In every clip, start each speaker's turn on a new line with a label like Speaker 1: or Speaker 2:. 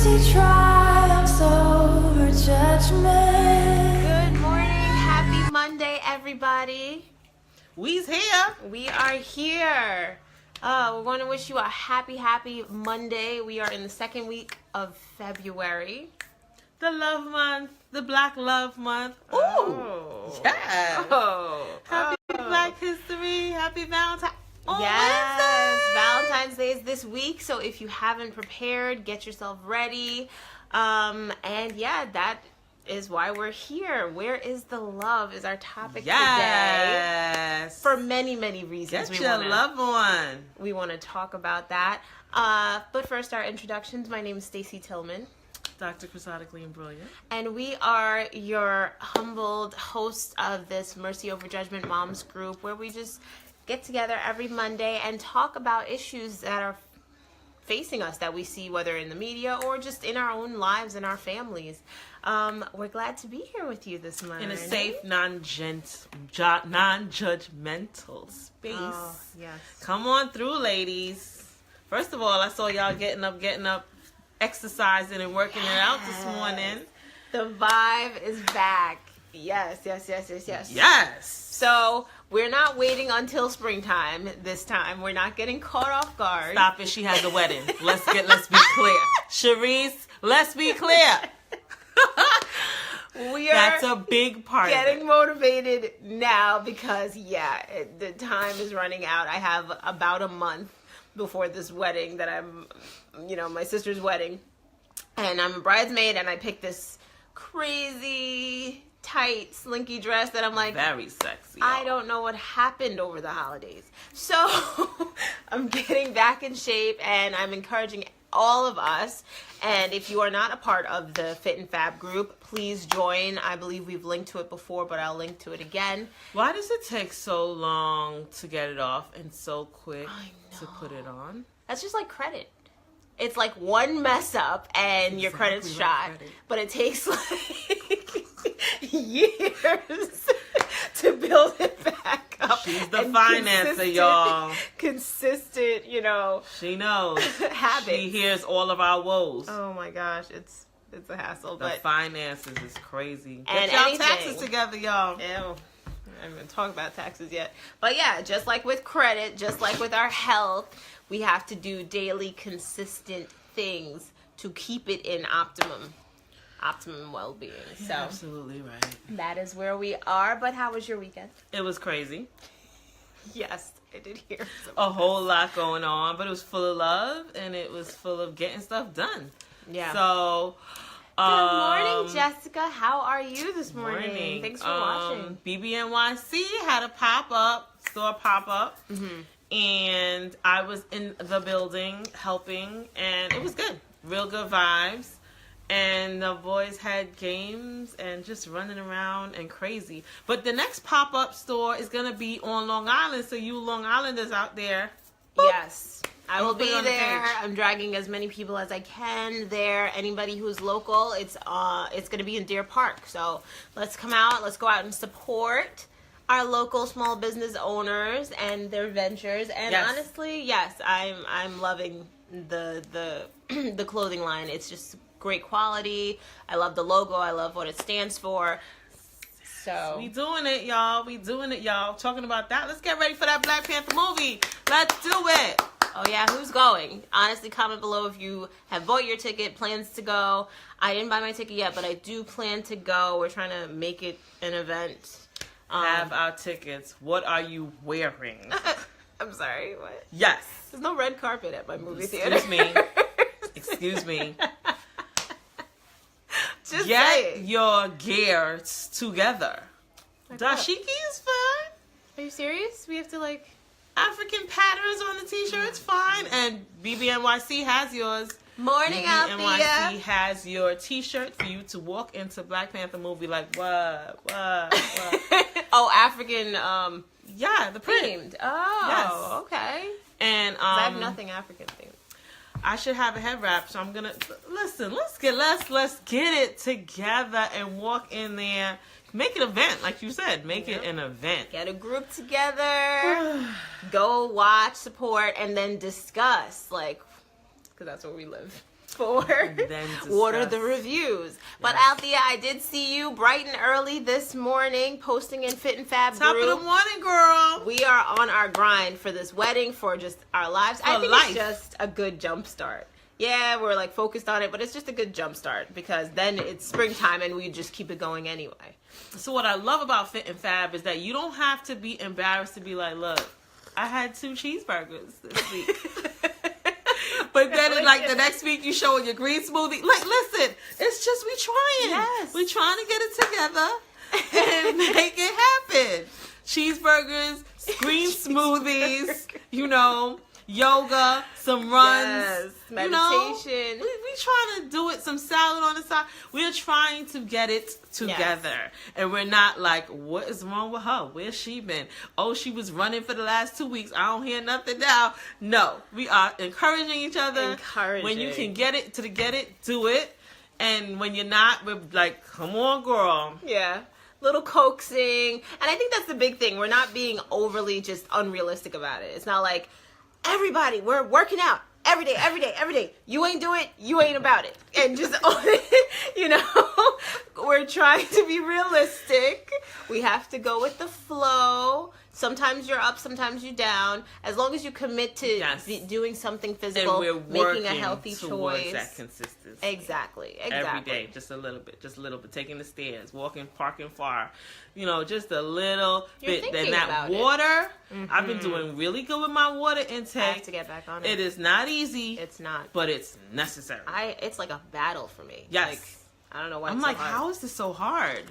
Speaker 1: mercy triumphs over judgment.
Speaker 2: Good morning. Happy Monday, everybody.
Speaker 3: We's here.
Speaker 2: We are here. We want to wish you a happy Monday. We are in the second week of February.
Speaker 3: The love month. The Black Love Month.
Speaker 2: Ooh.
Speaker 3: Oh. Yeah.
Speaker 2: Oh.
Speaker 3: Happy Black History. Happy Valentine's.
Speaker 2: Yes, Valentine's Day is this week, so if you haven't prepared, get yourself ready. And yeah, that is why we're here. Where is the love is our topic today. For many reasons.
Speaker 3: Get your love on.
Speaker 2: We want to talk about that. But first, our introductions. My name is Stacey Tillman.
Speaker 3: Dr. Chrysotically and Brilliant.
Speaker 2: And we are your humbled hosts of this Mercy Over Judgment Moms group, where we just get together every Monday and talk about issues that are facing us that we see, whether in the media or just in our own lives and our families. We're glad to be here with you this morning.
Speaker 3: In a safe, non-judgmental space.
Speaker 2: Oh, yes.
Speaker 3: Come on through, ladies. First of all, I saw y'all getting up, exercising and working it out this morning.
Speaker 2: The vibe is back. Yes.
Speaker 3: Yes.
Speaker 2: So we're not waiting until springtime this time. We're not getting caught off guard.
Speaker 3: Stop it. She has a wedding. Let's be clear. Sharice, let's be clear. That's a big part.
Speaker 2: Getting motivated now because the time is running out. I have about a month before this wedding that I'm, my sister's wedding, and I'm a bridesmaid, and I picked this crazy tight slinky dress that I'm like,
Speaker 3: very sexy.
Speaker 2: I don't know what happened over the holidays. So I'm getting back in shape, and I'm encouraging all of us. And if you are not a part of the Fit and Fab group, please join. I believe we've linked to it before, but I'll link to it again.
Speaker 3: Why does it take so long to get it off and so quick to put it on?
Speaker 2: That's just like credit. It's like one mess up and your credit's shot. But it takes like years to build it back up.
Speaker 3: She's the financer, y'all.
Speaker 2: Consistent,
Speaker 3: She knows.
Speaker 2: Habits.
Speaker 3: She hears all of our woes.
Speaker 2: Oh my gosh, it's a hassle.
Speaker 3: The finances is crazy.
Speaker 2: And
Speaker 3: get y'all taxes together, y'all.
Speaker 2: Ew. I haven't even talked about taxes yet. But yeah, just like with credit, just like with our health, we have to do daily consistent things to keep it in optimum well-being. So
Speaker 3: you're absolutely right.
Speaker 2: That is where we are. But how was your weekend?
Speaker 3: It was crazy.
Speaker 2: Yes, I did hear
Speaker 3: a whole lot going on, but it was full of love and it was full of getting stuff done.
Speaker 2: Yeah.
Speaker 3: So
Speaker 2: good morning, Jessica. How are you this morning? Thanks for watching.
Speaker 3: BBNYC had a store pop-up. Mm-hmm. And I was in the building helping, and it was good. Real good vibes. And the boys had games and just running around and crazy. But the next pop-up store is going to be on Long Island, so you Long Islanders out there. Boop.
Speaker 2: Yes. I will be there. I'm dragging as many people as I can there. Anybody who's local, it's going to be in Deer Park. So let's come out. Let's go out and support our local small business owners and their ventures. And honestly, yes, I'm loving the the clothing line. It's just great quality. I love the logo. I love what it stands for. So
Speaker 3: we doing it, y'all. Talking about that. Let's get ready for that Black Panther movie. Let's do it.
Speaker 2: Oh yeah, who's going? Honestly, comment below if you have bought your ticket, plans to go. I didn't buy my ticket yet, but I do plan to go. We're trying to make it an event.
Speaker 3: Have our tickets. What are you wearing?
Speaker 2: I'm sorry, what?
Speaker 3: Yes.
Speaker 2: There's no red carpet at my movie theater.
Speaker 3: Excuse me.
Speaker 2: Just
Speaker 3: get your gear together. Dashiki is fine.
Speaker 2: Are you serious? We have to
Speaker 3: African patterns on the t-shirt's fine. And BBNYC has yours.
Speaker 2: Morning, Althea.
Speaker 3: BBNYC has your t-shirt for you to walk into Black Panther movie like, what?
Speaker 2: Oh, African,
Speaker 3: the print.
Speaker 2: Oh,
Speaker 3: yes.
Speaker 2: Okay.
Speaker 3: And
Speaker 2: I have nothing African themed.
Speaker 3: I should have a head wrap, so I'm gonna listen. Let's get it together and walk in there. Make it an event, like you said. Make it an event.
Speaker 2: Get a group together. Go watch, support, and then discuss. Because that's where we live. for
Speaker 3: then
Speaker 2: what are the
Speaker 3: discuss.
Speaker 2: reviews. But
Speaker 3: Yes.
Speaker 2: Althea, I did see you bright and early this morning posting in Fit and Fab
Speaker 3: Top
Speaker 2: group.
Speaker 3: of the morning, girl.
Speaker 2: We are on our grind for this wedding, for just our lives. I
Speaker 3: For
Speaker 2: think
Speaker 3: life.
Speaker 2: it's just a good jump start. Yeah, we're like focused on it, but it's just a good jump start because then it's springtime and we just keep it going anyway.
Speaker 3: So what I love about Fit and Fab is that you don't have to be embarrassed to be like, look, I had 2 cheeseburgers this week. But then, like, the next week you showing your green smoothie. Like, listen, it's just we trying.
Speaker 2: Yes.
Speaker 3: We trying to get it together and make it happen. Cheeseburgers, green smoothies, you know, yoga, some runs.
Speaker 2: Yes,
Speaker 3: you know.
Speaker 2: meditation.
Speaker 3: We trying to do it, some salad on the side. We're trying to get it together.
Speaker 2: Yes.
Speaker 3: And we're not like, what is wrong with her? Where's she been? Oh, she was running for the last 2 weeks. I don't hear nothing now. No, we are encouraging each other.
Speaker 2: Encouraging.
Speaker 3: When you can get it, do it. And when you're not, we're like, come on, girl.
Speaker 2: Yeah. Little coaxing. And I think that's the big thing. We're not being overly just unrealistic about it. It's not like, everybody, we're working out every day, every day, every day. You ain't do it, you ain't about it. And just, you know, we're trying to be realistic. We have to go with the flow. Sometimes you're up, sometimes you're down. As long as you commit to
Speaker 3: Yes.
Speaker 2: doing something physical,
Speaker 3: And we're working
Speaker 2: making a healthy
Speaker 3: towards
Speaker 2: choice.
Speaker 3: that consistency.
Speaker 2: Exactly.
Speaker 3: Every day, just a little bit, taking the stairs, walking, parking far, you know, just a little
Speaker 2: You're
Speaker 3: bit. Then
Speaker 2: thinking
Speaker 3: that
Speaker 2: about it.
Speaker 3: water, I've been doing really good with my water intake.
Speaker 2: I have to get back on it.
Speaker 3: It is not easy,
Speaker 2: It's not.
Speaker 3: but it's necessary.
Speaker 2: It's like a battle for me.
Speaker 3: Yes.
Speaker 2: Like, I don't know why
Speaker 3: I'm
Speaker 2: it's
Speaker 3: like,
Speaker 2: so hard.
Speaker 3: how is this so hard?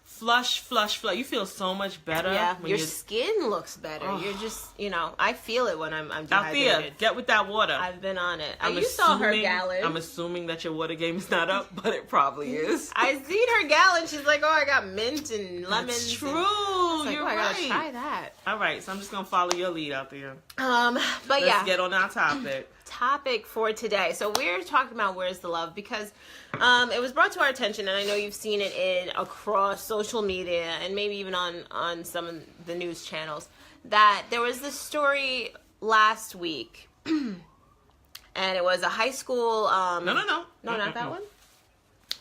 Speaker 3: Flush. You feel so much better.
Speaker 2: Yeah,
Speaker 3: when
Speaker 2: your
Speaker 3: you're
Speaker 2: skin looks better.
Speaker 3: Oh.
Speaker 2: You're just, you know, I feel it when I'm
Speaker 3: Althea,
Speaker 2: dehydrated.
Speaker 3: get with that water.
Speaker 2: I've been on it.
Speaker 3: I'm
Speaker 2: You saw her
Speaker 3: assuming-
Speaker 2: gallon.
Speaker 3: I'm assuming that your water game is not up, but it probably is.
Speaker 2: I seen her gallon. She's like, oh, I got mint and lemons.
Speaker 3: That's true.
Speaker 2: And I was like,
Speaker 3: You're
Speaker 2: oh, I gotta
Speaker 3: right.
Speaker 2: try that.
Speaker 3: All right, so I'm just gonna follow your lead out there.
Speaker 2: But
Speaker 3: Let's
Speaker 2: yeah,
Speaker 3: get on our topic.
Speaker 2: topic for today. So we're talking about where's the love because it was brought to our attention, and I know you've seen it in across social media and maybe even on some of the news channels, that there was this story last week, and it was a high school.
Speaker 3: No.
Speaker 2: No, not that one.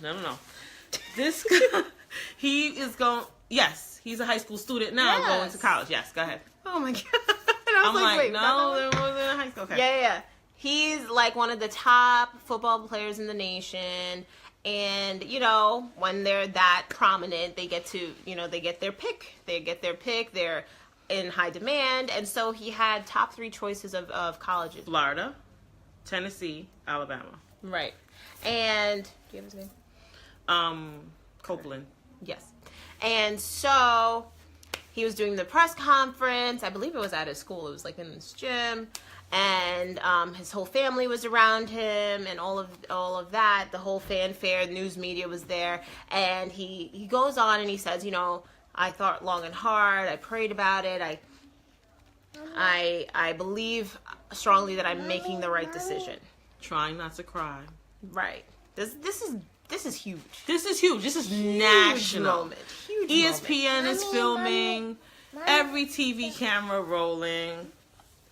Speaker 3: No. This guy, he is going. Yes, he's a high school student now,
Speaker 2: Yes.
Speaker 3: going to college. Yes, go ahead.
Speaker 2: Oh my god! And I
Speaker 3: I'm
Speaker 2: was
Speaker 3: like,
Speaker 2: wait, was that
Speaker 3: no,
Speaker 2: that
Speaker 3: there
Speaker 2: one?
Speaker 3: wasn't a high school. Okay.
Speaker 2: Yeah. He's like one of the top football players in the nation. And, you know, when they're that prominent, they get to, you know, they get their pick. They're in high demand. And so he had top 3 choices of colleges.
Speaker 3: Florida, Tennessee, Alabama.
Speaker 2: Right. And, do you have his name?
Speaker 3: Copeland.
Speaker 2: Yes. And so he was doing the press conference. I believe it was at his school. It was like in his gym. And his whole family was around him and all of that. The whole fanfare, news media was there. And he goes on and he says, you know, I thought long and hard. I prayed about it. I believe strongly that I'm making the right decision.
Speaker 3: Trying not to cry.
Speaker 2: Right. This is huge.
Speaker 3: This is huge. This is
Speaker 2: Huge
Speaker 3: national.
Speaker 2: moment. Huge
Speaker 3: ESPN
Speaker 2: moment.
Speaker 3: is filming. Every TV camera rolling.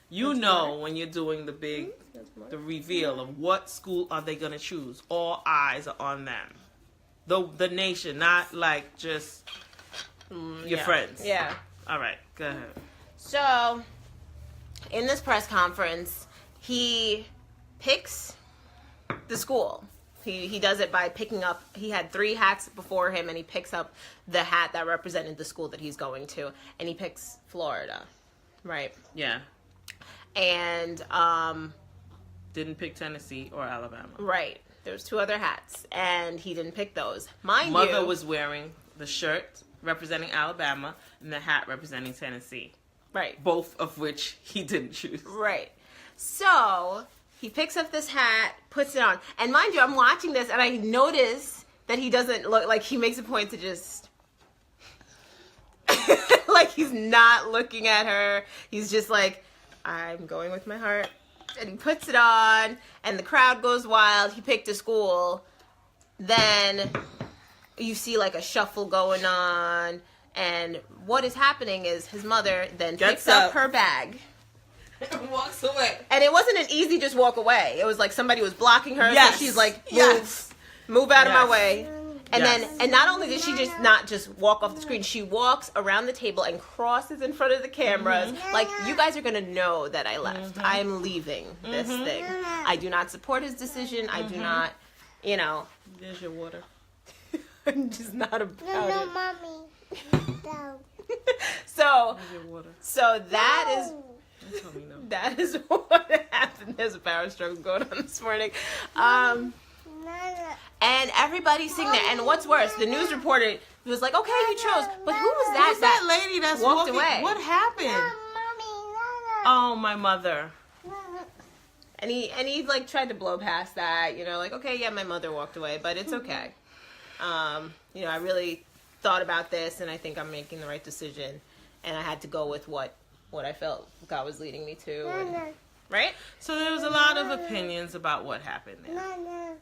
Speaker 3: You know when you're doing the reveal of what school are they going to choose. All eyes are on them. The nation, not like just your friends.
Speaker 2: Yeah.
Speaker 3: All right, go ahead.
Speaker 2: So, in this press conference, he picks the school. He does it by picking up, he had 3 hats before him, and he picks up the hat that represented the school that he's going to, and he picks Florida, right?
Speaker 3: Yeah.
Speaker 2: And,
Speaker 3: Didn't pick Tennessee or Alabama.
Speaker 2: right, there's 2 other hats, and he didn't pick those. Mother
Speaker 3: Mother was wearing the shirt representing Alabama and the hat representing Tennessee.
Speaker 2: right.
Speaker 3: Both of which he didn't choose.
Speaker 2: Right. So he picks up this hat, puts it on. And mind you, I'm watching this and I notice that he doesn't look like he makes a point to just like he's not looking at her. He's just like, I'm going with my heart. And he puts it on and the crowd goes wild. He picked a school. Then you see like a shuffle going on. And what is happening is his mother then
Speaker 3: Gets
Speaker 2: picks up
Speaker 3: up.
Speaker 2: her bag.
Speaker 3: Walks away.
Speaker 2: And it wasn't an easy just walk away. It was like somebody was blocking her.
Speaker 3: Yes.
Speaker 2: So she's like,
Speaker 3: Yes.
Speaker 2: move out of my
Speaker 3: Yes.
Speaker 2: way. And
Speaker 3: Yes.
Speaker 2: then, and not only did she just not just walk off the screen, she walks around the table and crosses in front of the cameras. Like, you guys are going to know that I left. I am leaving this thing. I do not support his decision. I do not, you know.
Speaker 3: There's your water.
Speaker 2: I'm just not about it.
Speaker 4: Mommy. No.
Speaker 2: So,
Speaker 3: There's your water.
Speaker 2: so that is...
Speaker 3: Don't tell me no.
Speaker 2: That is what happened. There's a power struggle going on this morning. And everybody's sitting there. And what's worse, the news reporter was like, okay, you chose. But who was that?
Speaker 3: Who's that lady that's
Speaker 2: walked
Speaker 3: walking?
Speaker 2: away?
Speaker 3: What happened? Oh, my mother.
Speaker 2: And he like tried to blow past that, you know, like, okay, yeah, my mother walked away, but it's okay. You know, I really thought about this, and I think I'm making the right decision. And I had to go with what I felt God was leading me to. And, right?
Speaker 3: So there was a lot of opinions about what happened there.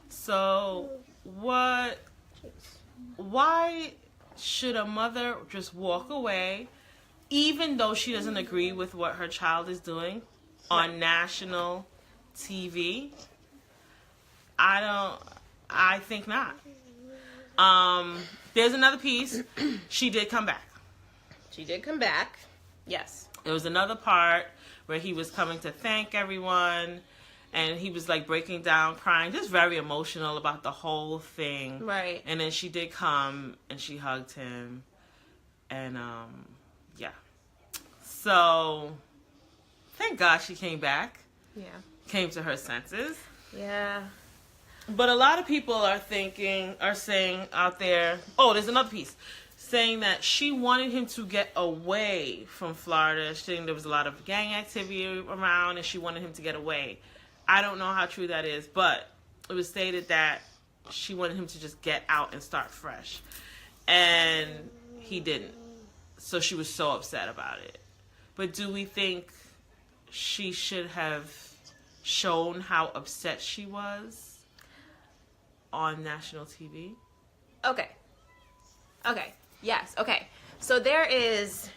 Speaker 3: So why should a mother just walk away even though she doesn't agree with what her child is doing on national TV? I think not. There's another piece. She did come back.
Speaker 2: She did come back. Yes.
Speaker 3: There was another part where he was coming to thank everyone, and he was like breaking down, crying, just very emotional about the whole thing.
Speaker 2: Right.
Speaker 3: And then she did come and she hugged him, and yeah. So thank God she came back,
Speaker 2: Yeah.
Speaker 3: came to her senses.
Speaker 2: Yeah.
Speaker 3: But a lot of people are saying out there, oh, there's another piece, saying that she wanted him to get away from Florida. She think there was a lot of gang activity around, and she wanted him to get away. I don't know how true that is, but it was stated that she wanted him to just get out and start fresh. And he didn't. So she was so upset about it. But do we think she should have shown how upset she was on national TV?
Speaker 2: Okay. Yes. Okay. So there is,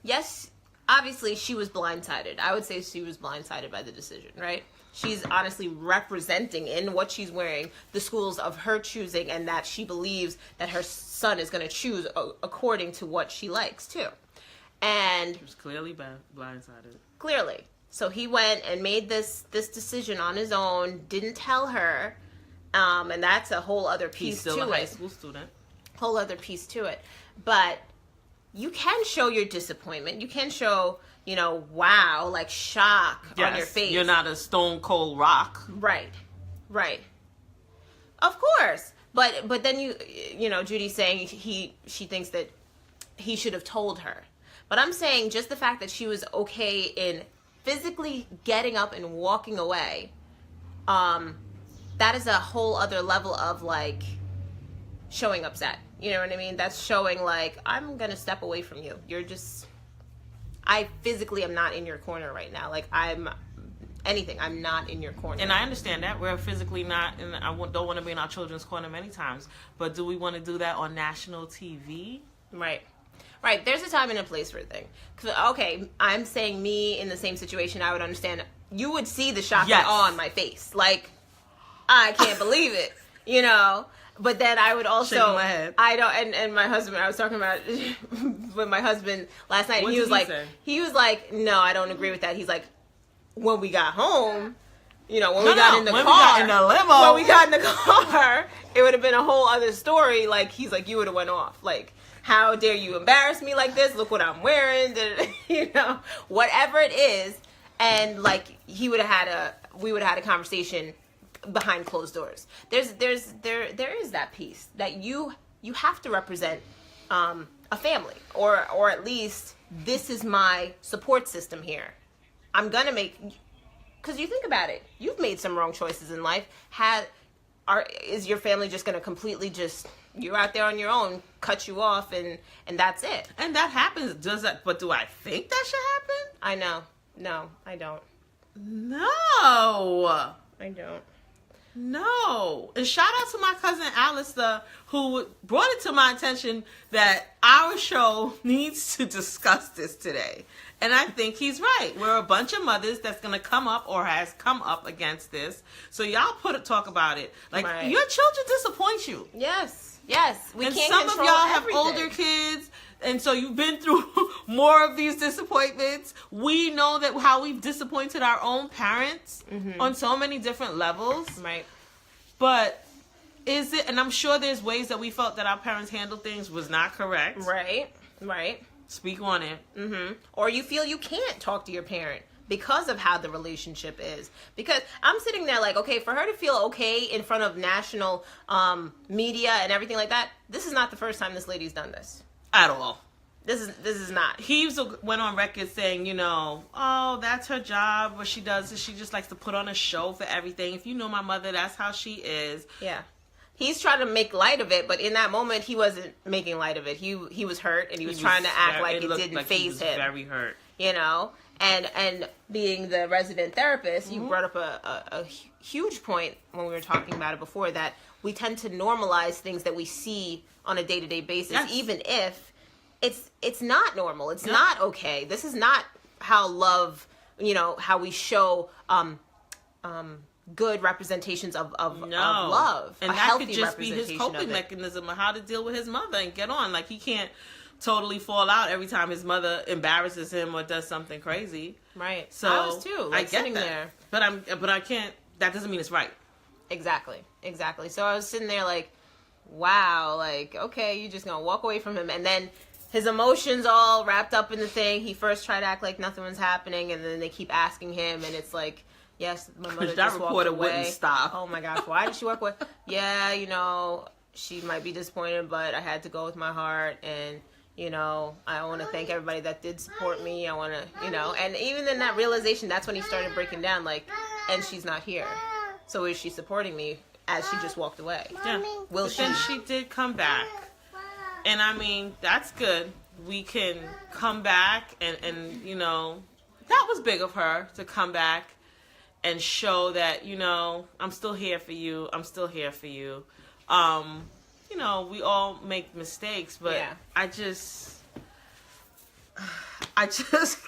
Speaker 2: yes, obviously she was blindsided. I would say she was blindsided by the decision, right? She's honestly representing in what she's wearing the schools of her choosing, and that she believes that her son is going to choose according to what she likes too. And
Speaker 3: She was clearly blindsided.
Speaker 2: clearly. So he went and made this decision on his own, didn't tell her, and that's a whole other piece
Speaker 3: He's still
Speaker 2: to
Speaker 3: a high
Speaker 2: it.
Speaker 3: school student.
Speaker 2: Whole other piece to it. But you can show your disappointment. You can show, you know, wow, like shock on your face.
Speaker 3: You're not a stone cold rock.
Speaker 2: Right. Of course. But then you know, Judy's saying she thinks that he should have told her. But I'm saying just the fact that she was okay in physically getting up and walking away, that is a whole other level of like showing upset. You know what I mean? That's showing like, I'm gonna step away from you. I physically am not in your corner right now. Like I'm not in your corner.
Speaker 3: And I understand that. We're physically not, and I don't want to be in our children's corner many times. But do we want to do that on national TV?
Speaker 2: Right. There's a time and a place for a thing. 'Cause, okay, I'm saying me in the same situation, I would understand. You would see the shock
Speaker 3: Yes.
Speaker 2: and awe on my face. Like, I can't believe it, you know? But then I would also,
Speaker 3: Shaking my head.
Speaker 2: I don't, and my husband, I was talking about with my husband last night,
Speaker 3: What
Speaker 2: and he
Speaker 3: did
Speaker 2: was
Speaker 3: he say?
Speaker 2: he was like, no, I don't agree with that. He's like, when we got home, you know, when
Speaker 3: No,
Speaker 2: we got
Speaker 3: no,
Speaker 2: in the
Speaker 3: when we
Speaker 2: car,
Speaker 3: got in the limo.
Speaker 2: when we got in the car, it would have been a whole other story. Like, he's like, you would have went off. Like, how dare you embarrass me like this? Look what I'm wearing. You know, whatever it is. And like, we would have had a conversation behind closed doors. There is that piece that you have to represent a family, or at least this is my support system here. I'm gonna make, because you think about it, you've made some wrong choices in life. Is your family just gonna completely just, you're out there on your own, cut you off, and that's it?
Speaker 3: And that happens. But do I think that should happen?
Speaker 2: I know. No, I don't.
Speaker 3: No.
Speaker 2: I don't.
Speaker 3: No. And shout out to my cousin Alistair, who brought it to my attention that our show needs to discuss this today. And I think he's right. We're a bunch of mothers that's going to come up or has come up against this. So y'all talk about it. Like,
Speaker 2: Right.
Speaker 3: your children disappoint you.
Speaker 2: Yes. We
Speaker 3: And
Speaker 2: can't
Speaker 3: some of
Speaker 2: control
Speaker 3: y'all have
Speaker 2: everything.
Speaker 3: older kids, and so you've been through more of these disappointments. We know that how we've disappointed our own parents on so many different levels.
Speaker 2: Right.
Speaker 3: But is it, and I'm sure there's ways that we felt that our parents handled things was not correct.
Speaker 2: Right.
Speaker 3: Speak on it.
Speaker 2: Or you feel you can't talk to your parent because of how the relationship is. Because I'm sitting there like, okay, for her to feel okay in front of national media and everything like that, this is not the first time this lady's done this.
Speaker 3: At all.
Speaker 2: This is not.
Speaker 3: He went on record saying, oh, that's her job. What she does is she just likes to put on a show for everything. If you know my mother, that's how she is.
Speaker 2: Yeah. He's trying to make light of it, but in that moment, he wasn't making light of it. He was hurt, and he was trying to act like it didn't faze him.
Speaker 3: Very hurt.
Speaker 2: And being the resident therapist, you brought up a huge point when we were talking about it before, that we tend to normalize things that we see on a day-to-day basis, even if it's not normal. It's not okay. This is not how love, how we show good representations of love.
Speaker 3: And
Speaker 2: a
Speaker 3: that
Speaker 2: healthy
Speaker 3: could just be his
Speaker 2: representation
Speaker 3: coping
Speaker 2: of it.
Speaker 3: mechanism of how to deal with his mother and get on. Like, he can't totally fall out every time his mother embarrasses him or does something crazy.
Speaker 2: Right.
Speaker 3: So
Speaker 2: I was too.
Speaker 3: I get
Speaker 2: sitting
Speaker 3: that.
Speaker 2: there.
Speaker 3: But I can't. That doesn't mean it's right.
Speaker 2: Exactly. So I was sitting there like, wow, like, okay, you're just gonna walk away from him, and then his emotions all wrapped up in the thing. He first tried to act like nothing was happening, and then they keep asking him, and it's like, yes, my mother
Speaker 3: That
Speaker 2: just walked
Speaker 3: reporter
Speaker 2: away.
Speaker 3: wouldn't stop.
Speaker 2: Oh my gosh, why did she walk away? Yeah, she might be disappointed, but I had to go with my heart, and I want to thank everybody that did support me. I want to, and even in that realization, that's when he started breaking down, like, and she's not here. So is she supporting me as she just walked away?
Speaker 3: Yeah.
Speaker 2: Will she?
Speaker 3: Then she did come back. And I mean, that's good. We can come back and that was big of her to come back and show that, I'm still here for you. I'm still here for you. We all make mistakes, but
Speaker 2: Yeah.
Speaker 3: I just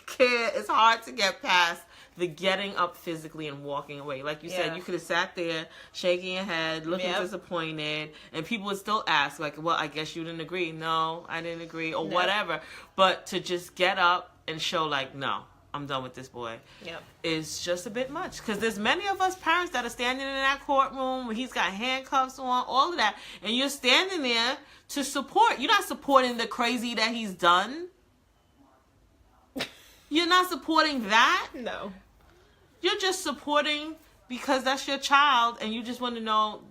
Speaker 3: can't. It's hard to get past the getting up physically and walking away. Like you said, you could have sat there shaking your head, looking disappointed, and people would still ask, like, well, I guess you didn't agree. No, I didn't agree, or whatever. But to just get up and show, like, no, I'm done with this boy, is just a bit much. Because there's many of us parents that are standing in that courtroom when he's got handcuffs on, all of that, and you're standing there to support. You're not supporting the crazy that he's done. You're not supporting that.
Speaker 2: No.
Speaker 3: You're just supporting because that's your child, and you just want to know,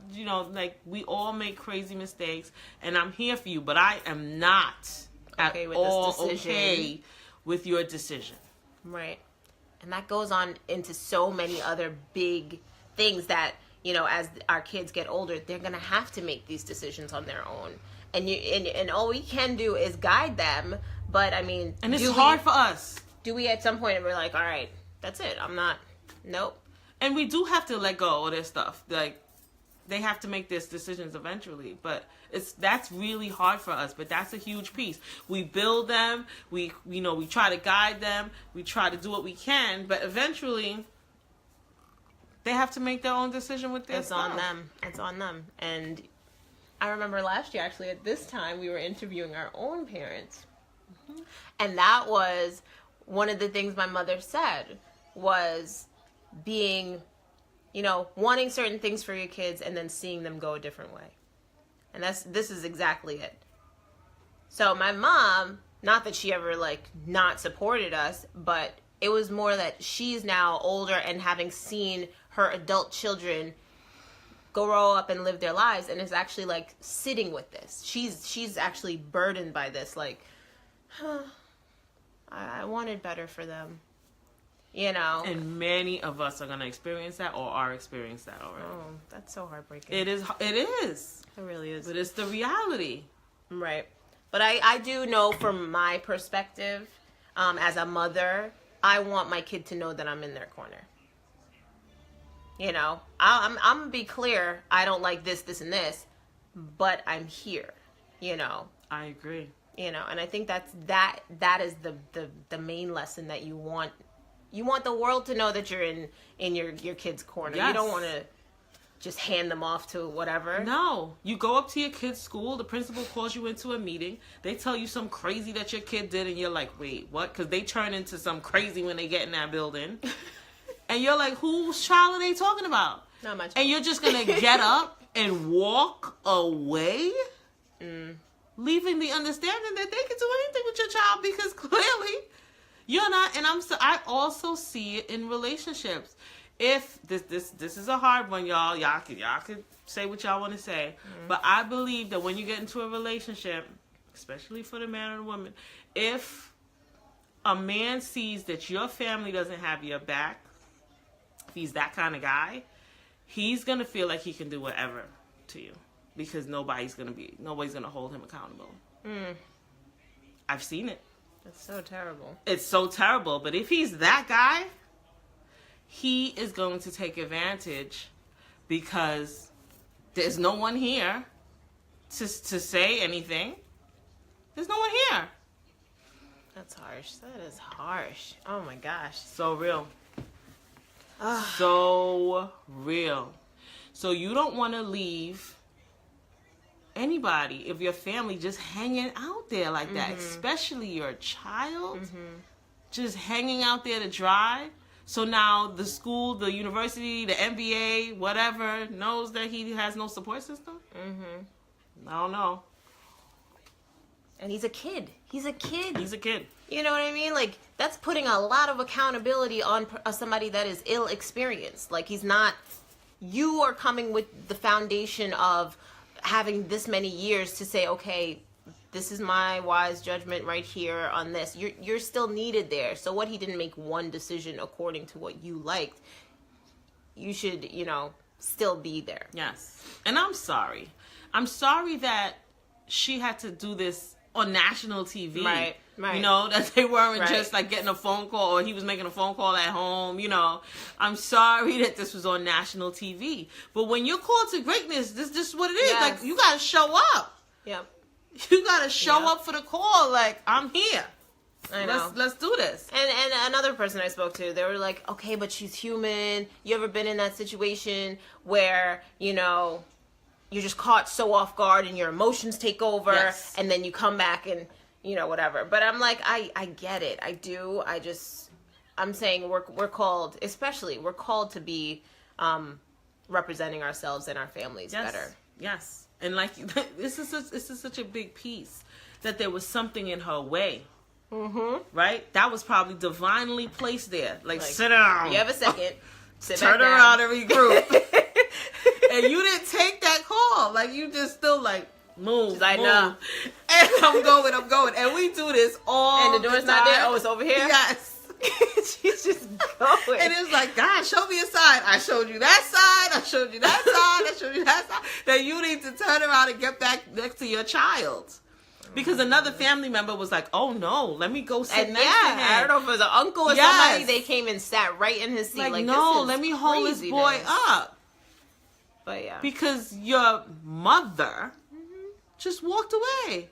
Speaker 3: like, we all make crazy mistakes, and I'm here for you, but I am not
Speaker 2: Okay
Speaker 3: at
Speaker 2: with
Speaker 3: all
Speaker 2: this decision.
Speaker 3: okay with your decision.
Speaker 2: Right. And that goes on into so many other big things that, as our kids get older, they're going to have to make these decisions on their own. And all we can do is guide them, but I mean,
Speaker 3: And it's hard for us.
Speaker 2: Do we at some point, we're like, all right, that's it. Nope.
Speaker 3: And we do have to let go of their stuff. Like, they have to make these decisions eventually, but that's really hard for us. But that's a huge piece. We build them. We try to guide them. We try to do what we can, but eventually, they have to make their own decision with their stuff.
Speaker 2: It's on them. And I remember last year, actually, at this time, we were interviewing our own parents, and that was one of the things my mother said was being, wanting certain things for your kids and then seeing them go a different way. And this is exactly it. So my mom, not that she ever not supported us, but it was more that she's now older and having seen her adult children grow up and live their lives, and is actually sitting with this. She's actually burdened by this, I wanted better for them.
Speaker 3: And many of us are going to experience that or are experiencing that already.
Speaker 2: Oh, that's so heartbreaking.
Speaker 3: It is. It
Speaker 2: really is.
Speaker 3: But it's the reality.
Speaker 2: Right. But I do know from my perspective, as a mother, I want my kid to know that I'm in their corner. You know, I'm gonna be clear. I don't like this, this, and this, but I'm here. You know.
Speaker 3: I agree.
Speaker 2: You know, and I think that is the main lesson that you want. You want the world to know that you're in your kid's corner.
Speaker 3: Yes.
Speaker 2: You don't want to just hand them off to whatever.
Speaker 3: No. You go up to your kid's school, the principal calls you into a meeting, they tell you some crazy that your kid did, and you're like, wait, what? Because they turn into some crazy when they get in that building. And you're like, whose child are they talking about?
Speaker 2: Not much.
Speaker 3: And you're just going to get up and walk away? Leaving the understanding that they can do anything with your child, because clearly you're not. And I also see it in relationships. If this is a hard one, y'all could say what y'all want to say, but I believe that when you get into a relationship, especially for the man or the woman, if a man sees that your family doesn't have your back, if he's that kind of guy, he's gonna feel like he can do whatever to you, because nobody's gonna hold him accountable. I've seen it.
Speaker 2: That's so terrible.
Speaker 3: It's so terrible. But if he's that guy, he is going to take advantage, because there's no one here to say anything. There's no one here.
Speaker 2: That's harsh. That is harsh. Oh my gosh.
Speaker 3: So real. So real. So you don't want to leave anybody, if your family, just hanging out there like that, especially your child, just hanging out there to dry. So now the school, the university, the MBA, whatever, knows that he has no support system? I don't know.
Speaker 2: And he's a kid. He's a kid.
Speaker 3: He's a kid.
Speaker 2: You know what I mean? Like, that's putting a lot of accountability on somebody that is ill-experienced. Like, he's not... You are coming with the foundation of having this many years to say, okay, this is my wise judgment right here on this. You're still needed there. So what, he didn't make one decision according to what you liked. You should, still be there.
Speaker 3: Yes. And I'm sorry. I'm sorry that she had to do this on national TV.
Speaker 2: Right.
Speaker 3: That they weren't
Speaker 2: Right.
Speaker 3: just like getting a phone call, or he was making a phone call at home, I'm sorry that this was on national TV. But when you're called to greatness, this is what it is.
Speaker 2: Yes.
Speaker 3: Like, you got to show up.
Speaker 2: Yep.
Speaker 3: You got to show
Speaker 2: Yep.
Speaker 3: up for the call. Like, I'm here.
Speaker 2: I know.
Speaker 3: Let's do this.
Speaker 2: And another person I spoke to, they were like, okay, but she's human. You ever been in that situation where, you're just caught so off guard and your emotions take over,
Speaker 3: Yes.
Speaker 2: and then you come back and, whatever. But I'm like, I get it. I do. I'm saying we're called, especially, we're called to be representing ourselves and our families better.
Speaker 3: Yes. And like, this is such a big piece, that there was something in her way. Right? That was probably divinely placed there. Like, sit down.
Speaker 2: You have a second. Sit
Speaker 3: Turn
Speaker 2: back down.
Speaker 3: around and regroup. And you didn't take that call. Like, you just still like, move.
Speaker 2: She's like,
Speaker 3: move.
Speaker 2: nah.
Speaker 3: And I'm going. And we do this all
Speaker 2: And the door's
Speaker 3: time.
Speaker 2: not there. Oh, it's over here?
Speaker 3: Yes.
Speaker 2: She's just going.
Speaker 3: And it was like, God, show me a sign. I showed you that side. I showed you that side. I showed you that side. That you need to turn around and get back next to your child. Because another family member was like, oh no, let me go sit
Speaker 2: And
Speaker 3: next to him.
Speaker 2: I don't know if it was an uncle or
Speaker 3: Yes.
Speaker 2: somebody, they came and sat right in his seat. Like,
Speaker 3: no,
Speaker 2: this is
Speaker 3: let me hold this boy
Speaker 2: craziness.
Speaker 3: up.
Speaker 2: But yeah.
Speaker 3: Because your mother just walked away.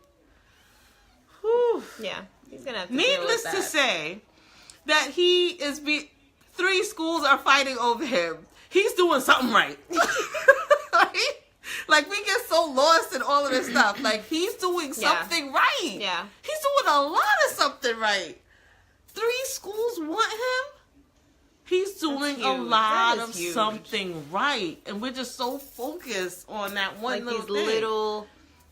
Speaker 3: Whew.
Speaker 2: Yeah. He's going to have to deal with
Speaker 3: Needless
Speaker 2: that.
Speaker 3: to say, that he is 3 schools are fighting over him. He's doing something right. Right? Like, we get so lost in all of this stuff. Like, he's doing something right.
Speaker 2: Yeah.
Speaker 3: He's doing a lot of something right. 3 schools want him. He's doing a
Speaker 2: huge.
Speaker 3: lot
Speaker 2: That
Speaker 3: of
Speaker 2: is huge.
Speaker 3: something right. And we're just so focused on that one
Speaker 2: Like
Speaker 3: little
Speaker 2: these
Speaker 3: thing.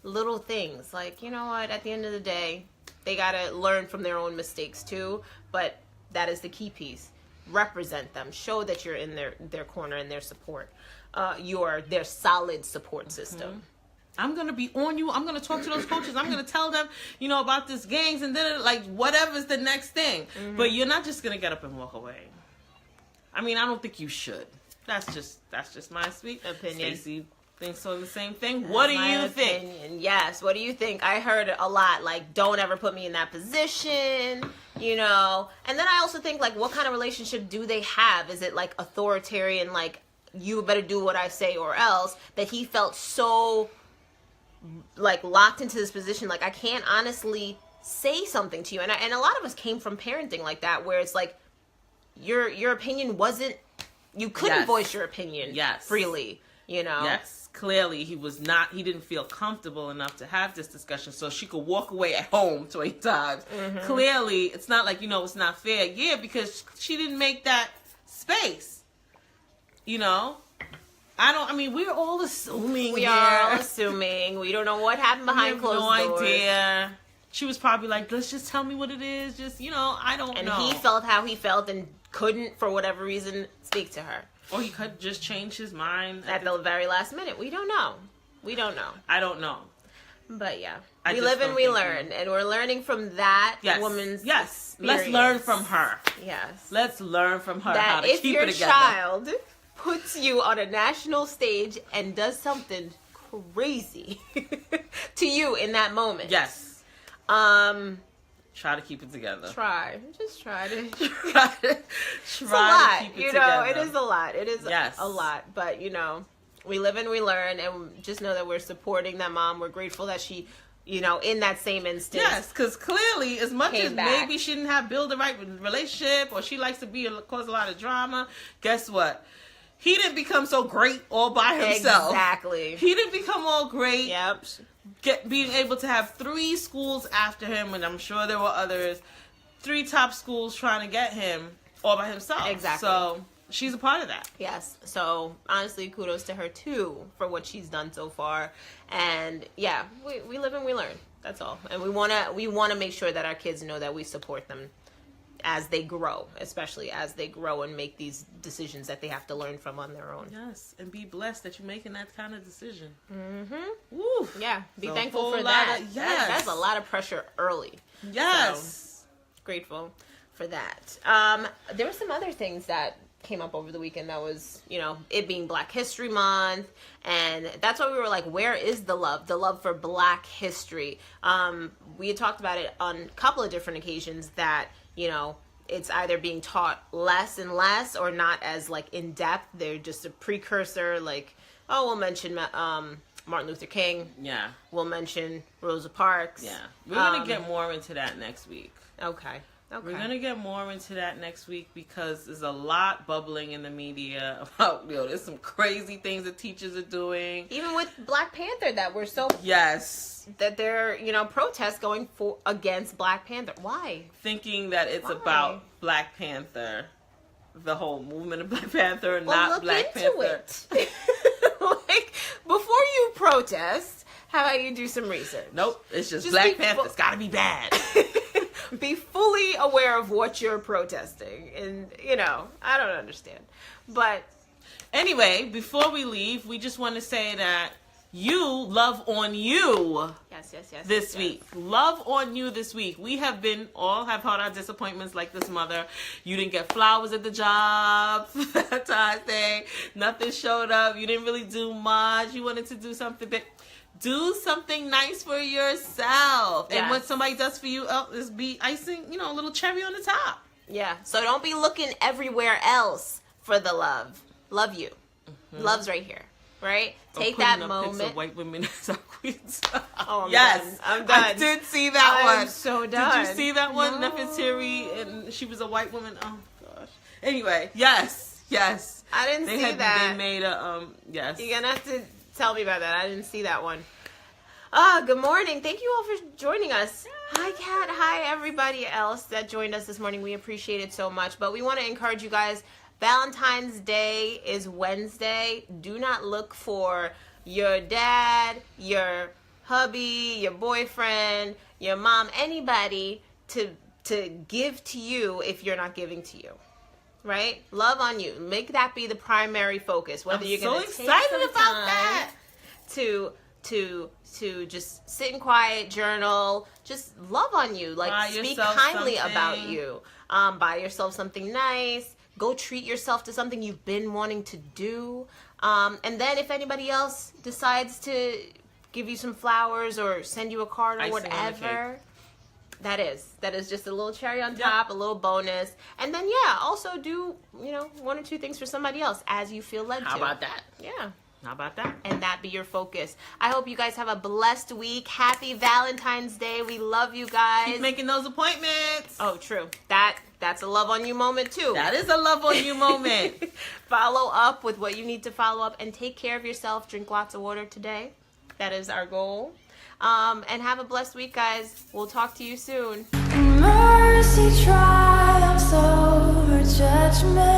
Speaker 2: little things. Like, you know what? At the end of the day, they got to learn from their own mistakes too. But that is the key piece. Represent them. Show that you're in their corner and their support. You're their solid support system.
Speaker 3: I'm going to be on you. I'm going to talk to those coaches. I'm going to tell them, about this gangs and then like whatever's the next thing. But you're not just going to get up and walk away. I mean, I don't think you should. That's just my sweet
Speaker 2: Opinion.
Speaker 3: Stacey thinks so the same thing. What do you think?
Speaker 2: Opinion. Yes. What do you think? I heard a lot like, don't ever put me in that position, And then I also think like, what kind of relationship do they have? Is it like authoritarian, like you better do what I say or else, that he felt so like locked into this position. Like, I can't honestly say something to you. And a lot of us came from parenting like that, where it's like your opinion wasn't, you couldn't voice your opinion freely, you know?
Speaker 3: Yes. Clearly he didn't feel comfortable enough to have this discussion so she could walk away at home 20 times. Clearly it's not like, it's not fair. Yeah, because she didn't make that space. We're all assuming.
Speaker 2: We are all assuming. We don't know what happened behind closed doors.
Speaker 3: No idea. She was probably like, let's just tell me what it is. Just, I don't know.
Speaker 2: And he felt how he felt and couldn't, for whatever reason, speak to her.
Speaker 3: Or he could just change his mind.
Speaker 2: At the very last minute. We don't know.
Speaker 3: I don't know.
Speaker 2: But yeah. We live and we learn. And we're learning from that woman's experience.
Speaker 3: Let's learn from her.
Speaker 2: Yes.
Speaker 3: Let's learn from her
Speaker 2: that
Speaker 3: how to keep it together.
Speaker 2: If your child puts you on a national stage and does something crazy to you in that moment.
Speaker 3: Yes. Try to keep it together.
Speaker 2: Just try to.
Speaker 3: It's a lot.
Speaker 2: It is a lot. It is a lot. But, we live and we learn, and just know that we're supporting that mom. We're grateful that she, in that same instance.
Speaker 3: Yes, because clearly, as much as maybe she didn't have build the right relationship, or she likes to cause a lot of drama, guess what? He didn't become so great all by himself.
Speaker 2: Exactly.
Speaker 3: He didn't become all great.
Speaker 2: Yep.
Speaker 3: Being able to have 3 schools after him, and I'm sure there were others, 3 top schools trying to get him all by himself.
Speaker 2: Exactly.
Speaker 3: So she's a part of that.
Speaker 2: Yes. So honestly, kudos to her too for what she's done so far. And yeah, we live and we learn. That's all. And we wanna make sure that our kids know that we support them as they grow, especially as they grow and make these decisions that they have to learn from on their own.
Speaker 3: Yes, and be blessed that you're making that kind of decision.
Speaker 2: Mm-hmm.
Speaker 3: Woo.
Speaker 2: Yeah, be thankful for that. That's a lot of pressure early.
Speaker 3: Yes.
Speaker 2: So, grateful for that. There were some other things that came up over the weekend that was, it being Black History Month, and that's why we were like, where is the love for Black history? We had talked about it on a couple of different occasions that, it's either being taught less and less or not as like in depth. They're just a precursor, like, we'll mention Martin Luther King.
Speaker 3: Yeah.
Speaker 2: We'll mention Rosa Parks.
Speaker 3: Yeah. We're going to get more into that next week.
Speaker 2: Okay.
Speaker 3: We're going to get more into that next week because there's a lot bubbling in the media about, there's some crazy things that teachers are doing.
Speaker 2: Even with Black Panther that we're so...
Speaker 3: Yes.
Speaker 2: That they're, protests going against Black Panther. Why?
Speaker 3: Thinking that it's about Black Panther, the whole movement of Black Panther, not Black Panther.
Speaker 2: It. Like, before you protest, how about you do some research?
Speaker 3: Nope. It's just Black Panther. It's got to be bad.
Speaker 2: Be fully aware of what you're protesting. And, I don't understand. But
Speaker 3: anyway, before we leave, we just want to say that love on you.
Speaker 2: Yes.
Speaker 3: This week. Love on you this week. We have all had our disappointments like this mother. You didn't get flowers at the job Valentine's Day. Nothing showed up. You didn't really do much. You wanted to do something big. Do something nice for yourself. Yes. And what somebody does for you is be icing, a little cherry on the top.
Speaker 2: Yeah. So don't be looking everywhere else for the love. Love you. Mm-hmm. Love's right here. Right? Take that moment. Pics of
Speaker 3: white women as our queens.
Speaker 2: Oh, I'm done.
Speaker 3: I did see that one.
Speaker 2: I'm so done.
Speaker 3: Did you see that one?
Speaker 2: No.
Speaker 3: Nefertiti, and she was a white woman. Oh gosh. Anyway, yes.
Speaker 2: I didn't see that.
Speaker 3: They made a yes.
Speaker 2: You're gonna have to tell me about that. I didn't see that one. Good morning. Thank you all for joining us. Hi, Kat. Hi, everybody else that joined us this morning. We appreciate it so much. But we want to encourage you guys. Valentine's Day is Wednesday. Do not look for your dad, your hubby, your boyfriend, your mom, anybody to give to you if you're not giving to you. Right? Love on you. Make that be the primary focus. Whether you're going to take some time to just sit in quiet, journal, just love on you. Like, speak kindly about you. Buy yourself something nice. Go treat yourself to something you've been wanting to do. And then if anybody else decides to give you some flowers or send you a card or whatever, That is just a little cherry on top, a little bonus. And then, yeah, also do, one or two things for somebody else as you feel led to.
Speaker 3: How about that?
Speaker 2: Yeah.
Speaker 3: How about that?
Speaker 2: And that be your focus. I hope you guys have a blessed week. Happy Valentine's Day. We love you guys.
Speaker 3: Keep making those appointments.
Speaker 2: Oh, true. That's a love on you moment, too.
Speaker 3: That is a love on you moment.
Speaker 2: Follow up with what you need to follow up and take care of yourself. Drink lots of water today. That is our goal. And have a blessed week, guys. We'll talk to you soon.
Speaker 1: Mercy triumphs over judgment.